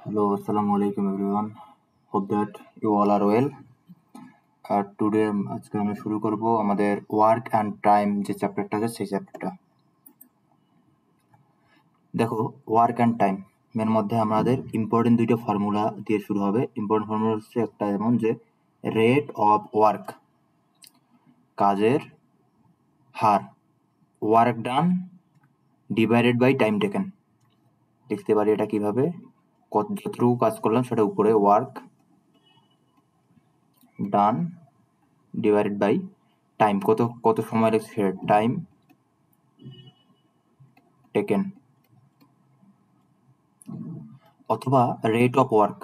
Hello, assalamu alaikum everyone. Hope that you all are well. আর today আজকে আমরা শুরু করব আমাদের ওয়ার্ক অ্যান্ড টাইম যে চ্যাপ্টারটা আছে সেই চ্যাপ্টারটা। দেখো, ওয়ার্ক অ্যান্ড টাইম এর মধ্যে আমাদের ইম্পর্টেন্ট দুইটা ফর্মুলা দিয়ে শুরু হবে। ইম্পর্টেন্ট ফর্মুলা হচ্ছে একটা যেমন যে রেট অফ ওয়ার্ক, কাজের হার, work done divided by time taken. লিখতে পারি এটা কিভাবে, যতটুকু কাজ করলাম সেটা উপরে work done divided by time, কত সময় লাগছে সেটা টাইম টেকেন, অথবা রেট অফ ওয়ার্ক,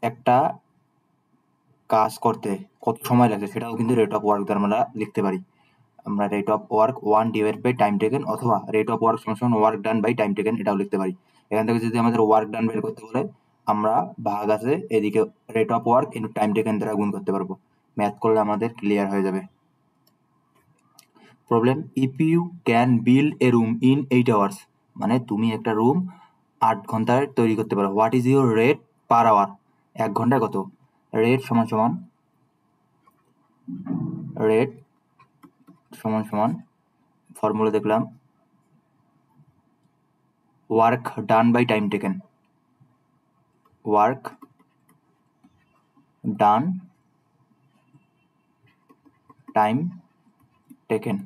একটা কাজ করতে কত সময় লাগছে সেটাও কিন্তু রেট অফ ওয়ার্ক দ্বারা আমরা লিখতে পারি। আমরা rate of work 1 divide by time taken অথবা রেট অফ ওয়ার্ক সমান work done by time taken এটাও লিখতে পারি। এখান থেকে যদি আমাদের ওয়ার্ক ডান বের করতে বলে আমরা ভাগ আছে এদিকে rate of work into time taken দ্বারা গুণ করতে পারবো। ম্যাথ করলে আমাদের ক্লিয়ার হয়ে যাবে। Problem, if you can build a room in 8 hours, মানে তুমি একটা রুম 8 ঘন্টায় তৈরি করতে পারো। What is your rate per hour, 1 ঘন্টায় কত? রেট সমান সমান ফর্মুলা দেখলাম work done by time taken, work done time taken.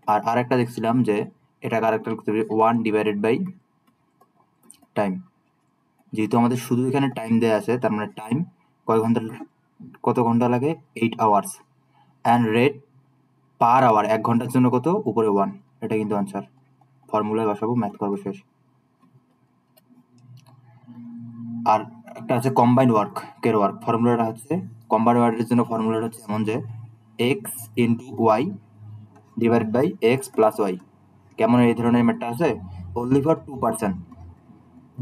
আর আরেকটা দেখছিলাম যে এটা আরেকটা লিখতে পারি 1 ডিভাইডেড বাই টাইম। যেহেতু আমাদের শুধু এখানে টাইম দেওয়া আছে তার মানে টাইম কত ঘন্টা লাগে 8 hours, and rate per hour 1 ঘন্টার জন্য কত, উপরে 1। এটা কিন্তু আনসার। ফর্মুলায় বসাবো, ম্যাথ করবো শেষ। আর একটা আছে কম্বাইন্ড ওয়ার্ক কের ওয়ার্ক, ফর্মুলাটা হচ্ছে কম্বাইন্ড ওয়ার্কের জন্য ফর্মুলাটা হচ্ছে এমন যে X into Y divide by X plus Y. কেমন এই ধরনের ম্যাথটা আছে? অনলি ফর 2 পার্সন,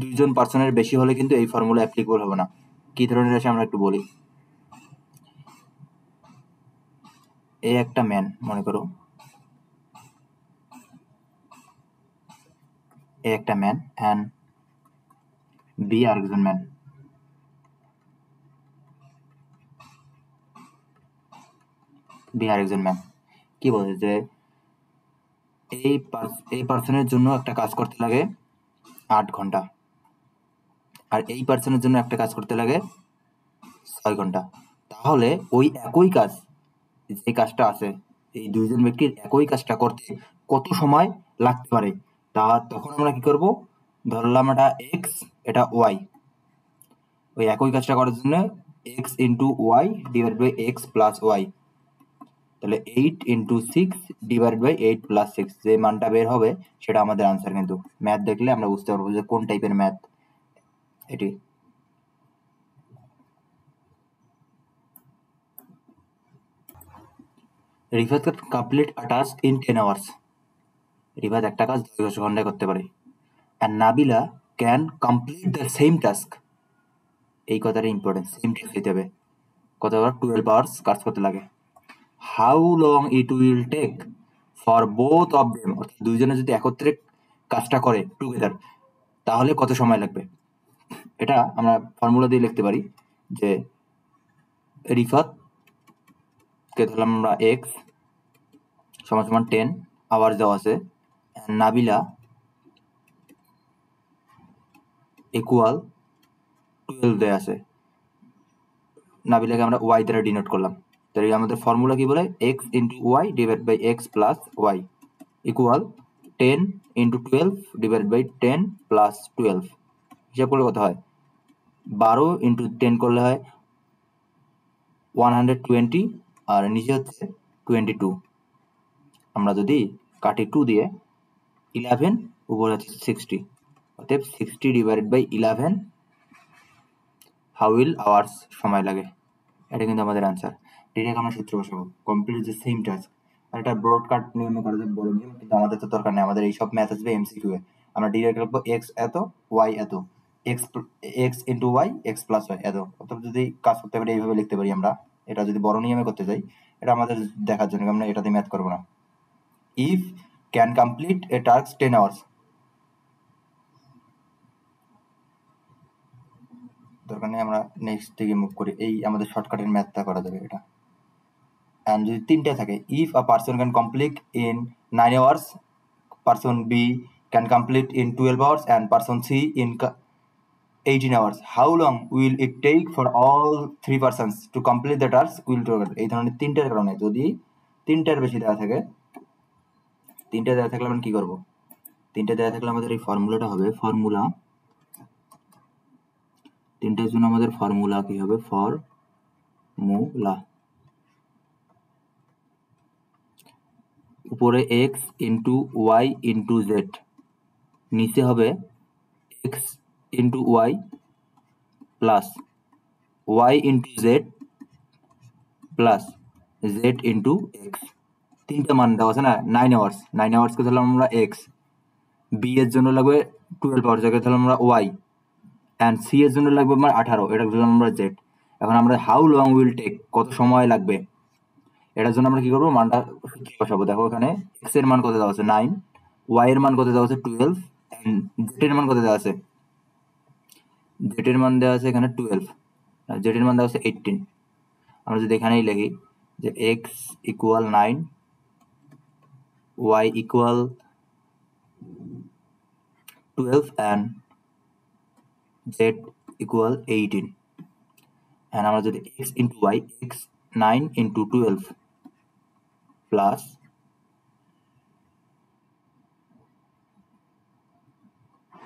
দুইজন পার্সনের বেশি হলে কিন্তু এই ফর্মুলা অ্যাপ্লিকেবল হবে না। কি ধরনের আছে আমরা একটু বলি। এ একটা ম্যান মনে করো, এ একটা ম্যান অ্যান্ড বি আরেকজন ম্যান। বি আরেকজন ম্যান কি বলছে যে এই পার্সনের জন্য একটা কাজ করতে লাগে 8 ঘন্টা, আর এই পার্সনের জন্য একটা কাজ করতে লাগে 6 ঘন্টা। তাহলে ওই একই কাজ, যে কাজটা আছে এই দুইজন ব্যক্তির একই কাজটা করতে কত সময় লাগতে পারে, তখন আমরা কি করব, ধরলাম এটা এক্স এটা ওয়াই, ওই একই কাজটা করার জন্য X into Y divide by X plus Y. তাহলে 8 ইন্টু 6 ডিভাইড বাই 8 প্লাস 6, যে মানটা বের হবে সেটা আমাদের আনসার। কিন্তু ম্যাথ দেখলে আমরা বুঝতে পারবো যে কোন টাইপের ম্যাথ এটি। Rifat can complete a task in 10 hours, Rifat একটা কাজ 10 ঘন্টায় করতে পারে। And Nabila can complete the same task, এই কথাটা ইম্পর্টেন্ট, সেম টাস্ক দিতে হবে, কত আবার 12 আওয়ার্স কাজ করতে লাগে। How long it will take for both of them, অর্থাৎ দুইজনে যদি একত্রে কাজটা করে টুগেদার তাহলে কত সময় লাগবে। এটা আমরা ফর্মুলা দিয়ে লিখতে পারি যে রিফাত কে ধরলাম আমরা এক্স সমান সমান 10 আওয়ার দেওয়া আছে, নাবিলা ইকুয়াল 12 দেওয়া আছে, নাবিলাকে আমরা ওয়াই দ্বারা ডিনোট করলাম। তাহলে আমাদের ফর্মুলা কি বলে, X into Y divide by X plus Y equal 10 into 12 divide by 10 plus 12। হিসাব করলে কত হয়, 12 ইন্টু 10 করলে হয় 120, আর নিচে হচ্ছে 22। আমরা যদি কাটি 2 দিয়ে 11, উপরে হচ্ছে 60, অতএব 60 divided by 11 how will hours সময় লাগে। এটা কিন্তু আমাদের আনসার। এটাকে আমরা সূত্র বসাবো, কমপ্লিট দ্য সেম টাস্ক। আর এটা ব্রডকাট নিয়মে করা যায়, বড় নিয়ম, কিন্তু আমাদের তো দরকার নেই, আমাদের এইসব ম্যাথ আসবে এমসিকিউ এ। আমরা ডিরেক্ট লিখবো এক্স এত ওয়াই এত, X into Y X plus Y এত। অথবা যদি কাজ করতে পারি এইভাবে লিখতে পারি আমরা। এটা যদি বড় নিয়মে করতে যাই, এটা আমাদের দেখার জন্য, আমরা এটাতে ম্যাথ করবো না। If can complete A task 10 hours, দরকার নেই, আমরা নেক্সট দিকে মুভ করি। এই আমাদের শর্টকাটের ম্যাথটা করা যাবে এটা। অ্যান্ড যদি 3টা থাকে, if A person can complete in 9 hours, person B can complete in 12 hours, and person C in 18 hours, how long will it take for all 3 persons to complete the task will together? এই ধরনের 3টার কারণে যদি 3টার বেশি দেওয়া থাকে, 3টা দেওয়া থাকলে আমরা কি করব? 3টা দেওয়া থাকলে আমাদের এই ফর্মুলাটা হবে, ফর্মুলা 3টার জন্য আমাদের ফর্মুলা কি হবে? ফর্মুলা উপরে x into Y into Z, নিচে হবে x into Y plus Y into Z plus Z into X. 3টা মান দেওয়া আছে না, 9 hours, 9 hours-কে ধরলাম আমরা এক্স, বি এর জন্য লাগবে 12 hours, যাকে ধরলাম আমরা ওয়াই, অ্যান্ড সি এর জন্য লাগবে আমার 18, এটা ধরলাম আমরা জেড। এখন আমরা হাউ লং উইল টেক, কত সময় লাগবে, এটার জন্য আমরা কি করবো? মানটা বসাবো। দেখো এখানে এক্স এর মান কত দেওয়া আছে? 9, ওয়াই এর মান কত দেওয়া আছে? 12, অ্যান্ড জেড এর মান কত দেওয়া আছে? জেড এর মান দেওয়া আছে এখানে 12, জেড এর মান দেওয়া আছে 18। আমরা যদি এখানেই লিখি যে X equal 9, Y equal 12, and Z equal 18, and আমরা যদি X into Y, X 9 into 12 plus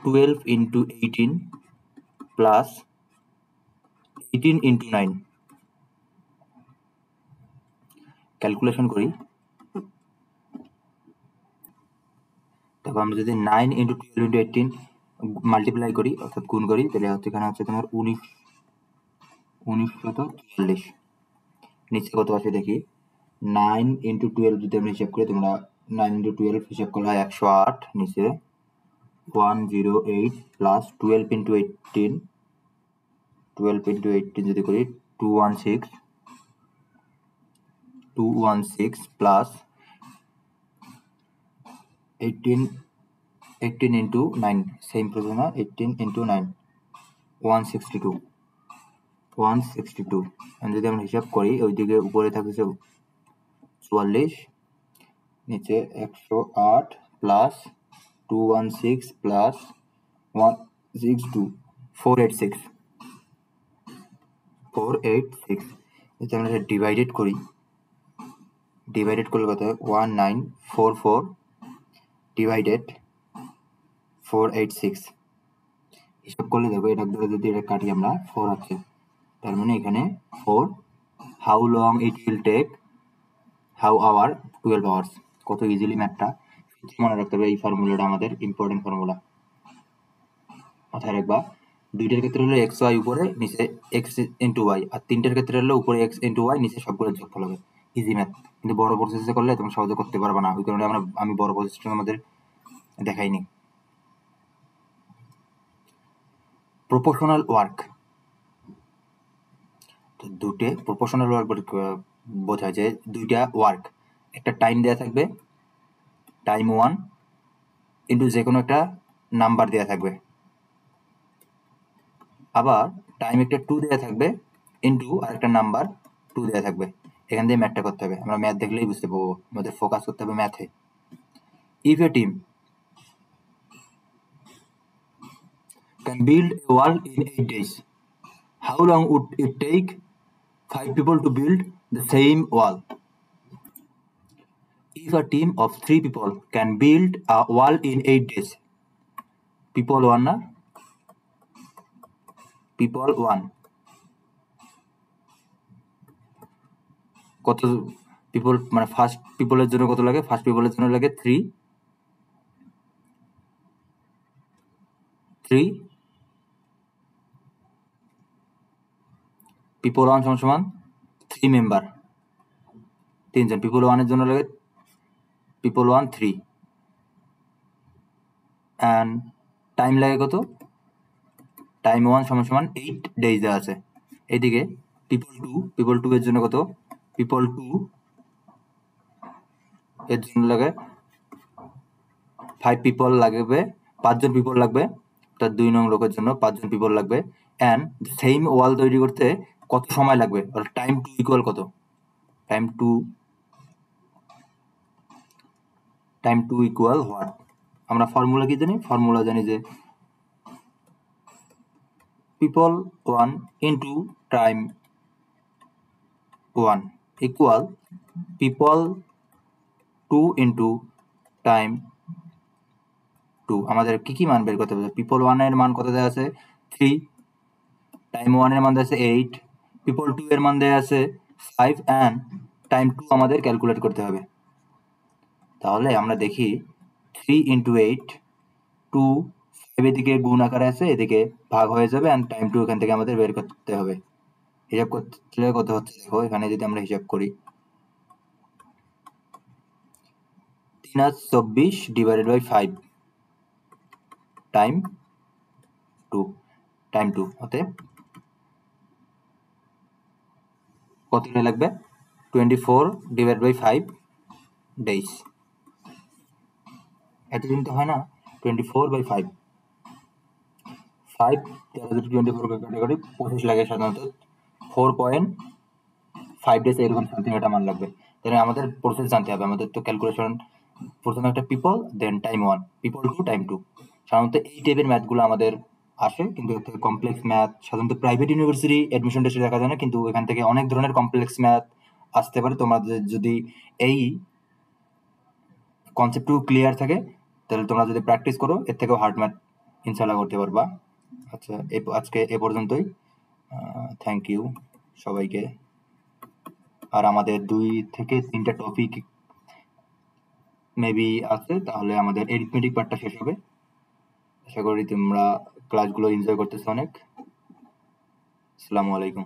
12 into 18 plus 18 into 9 calculation করি। তারপর আমরা যদি 9 ইন্টু 12 ইন্টু 18 মাল্টিপ্লাই করি, অর্থাৎ গুণ করি, তাহলে হচ্ছে এখানে হচ্ছে তোমার 1944। নিচে কত আসে দেখি, 9 ইন্টু 12 যদি আমরা হিসাব করি, তোমরা 9 ইন্টু 12 হিসাব করলে হয় 108, নিচে 108 প্লাস 12 ইন্টু 18, 12 ইন্টু 18 যদি করি 216 প্লাস 18 ইন্টু 9, সেম প্রশ্ন না, 18 ইন্টু 9 162। যদি আমরা হিসাব করি, ওইদিকে উপরে থাকছে 44, নিচে 108 প্লাস 216 প্লাস 162, 486। যদি আমরা ডিভাইডেড করি, ডিভাইডেড করলে কত হয়? 1944 ডিভাইডেড 486। হিসাব করলে দেখো, এটা ধরে যদি এটা কাটি আমরা, 4 আছে, তার মানে এখানে 4, how long it will take, how hour 12 hours। কত ইজিলি ম্যাথটা মনে রাখতে হবে। এই ফর্মুলাটা আমাদের ইম্পর্টেন্ট ফর্মুলা, মাথায় রাখবা। 2টার ক্ষেত্রে হলো এক্স ওয়াই উপরে, নিচে এক্স ইন্টু ওয়াই, আর 3টার ক্ষেত্রে হলো উপরে এক্স ইন্টু ওয়াই, নিচে সবগুলো যোগফল হবে। ইজি ম্যাথ, কিন্তু বড় প্রসেসে করলে তুমি সহজে করতে পারবে না, ওই কারণে আমি বড় প্রসেসটা আমাদের দেখাইনি। প্রপোর্শনাল ওয়ার্ক, তো দুটো প্রপোর্শনাল ওয়ার্ক বোঝায় যে 2টা ওয়ার্ক, একটা টাইম দেওয়া থাকবে, টাইম 1 ইন্টু যে কোনো একটা নাম্বার দেওয়া থাকবে, আবার টাইম একটা 2 দেওয়া থাকবে ইন্টু আর একটা নাম্বার 2 দেওয়া থাকবে। এখান দিয়ে ম্যাথটা করতে হবে, আমরা ম্যাথ দেখলেই বুঝতে পারবো, আমাদের ফোকাস করতে হবে ম্যাথে। If A team can build a wall in 8 days, how long would it take 5 people to build the same wall? If a team of 3 people can build a wall in 8 days, people 1 না, people 1 কত people, মানে first পিপলের জন্য কত লাগে? First পিপলের জন্য লাগে 3, people 1 সমান সমান 3 মেম্বার, 3 জন। পিপল 1 এর জন্য লাগে পিপল 1 3, অ্যান্ড টাইম লাগে কত? টাইম 1 সমান সমান 8 ডেজ দেওয়া আছে। এদিকে পিপল 2 এর জন্য কত? পিপল 2 এর জন্য লাগে 5 পিপল লাগবে, 5 জন পিপল লাগবে, তার 2 নং লোকের জন্য 5 জন পিপল লাগবে অ্যান্ড সেম ওয়াল তৈরি করতে কত সময় লাগবে, আর টাইম টু ইকুয়াল কত, টাইম টু ইকুয়াল হোয়াট। আমরা ফর্মুলা কি জানি, ফর্মুলা জানি যে people 1 into time 1 equal people 2 into time 2। আমাদের কি কি মান বের করতে হবে, পিপল 1 এর মান কত দেওয়া আছে 3, টাইম 1 এর মান দেওয়া আছে 8, পিপল 2 এর মান দেওয়া আছে 5 অ্যান্ড টাইম 2 আমাদের ক্যালকুলেট করতে হবে। তাহলে আমরা দেখি 3 ইন্টু 8, 2 5 এদিকে গুণ আকারে আছে, এদিকে ভাগ হয়ে যাবে অ্যান্ড টাইম 2 এখান থেকে আমাদের বের করতে হবে। হিসাব করতে কত হচ্ছে দেখো, এখানে যদি আমরা হিসাব করি 3/24 ডিভাইডেড বাই 5 টাইম 2 অতএব কত দিন লাগবে 24 ডিভাইড বাই 5 ডেজ। এতদিন তো হয় না, 24/5 24 কাটাকাটি 25 লাগে সাধারণত, 4.5 ডেজ এরকম সামথিং একটা মান লাগবে। তাহলে আমাদের প্রসেস জানতে হবে, আমাদের তো ক্যালকুলেশন প্রথমে একটা পিপল দেন টাইম 1, পিপল 2 টাইম 2। সাধারণত এই টাইপের ম্যাথগুলো আমাদের আসে, কিন্তু এর থেকে কমপ্লেক্স ম্যাথ সাধারণত প্রাইভেট ইউনিভার্সিটি অ্যাডমিশন টেস্টে দেখা যায় না, কিন্তু এখান থেকে অনেক ধরনের কমপ্লেক্স ম্যাথ আসতে পারে। তোমাদের যদি এই কনসেপ্টটুকু ক্লিয়ার থাকে তাহলে তোমরা যদি প্র্যাকটিস করো এর থেকেও হার্ড ম্যাথ ইনশাল্লাহ করতে পারবা। আচ্ছা, আজকে এ পর্যন্তই। থ্যাংক ইউ সবাইকে। আর আমাদের 2 থেকে 3টা টপিক মেবি আছে, তাহলে আমাদের এরিথমেটিক পার্টটা শেষ হবে। আশা করি তোমরা ক্লাসগুলো এনজয় করতেছো অনেক। আসসালামু আলাইকুম।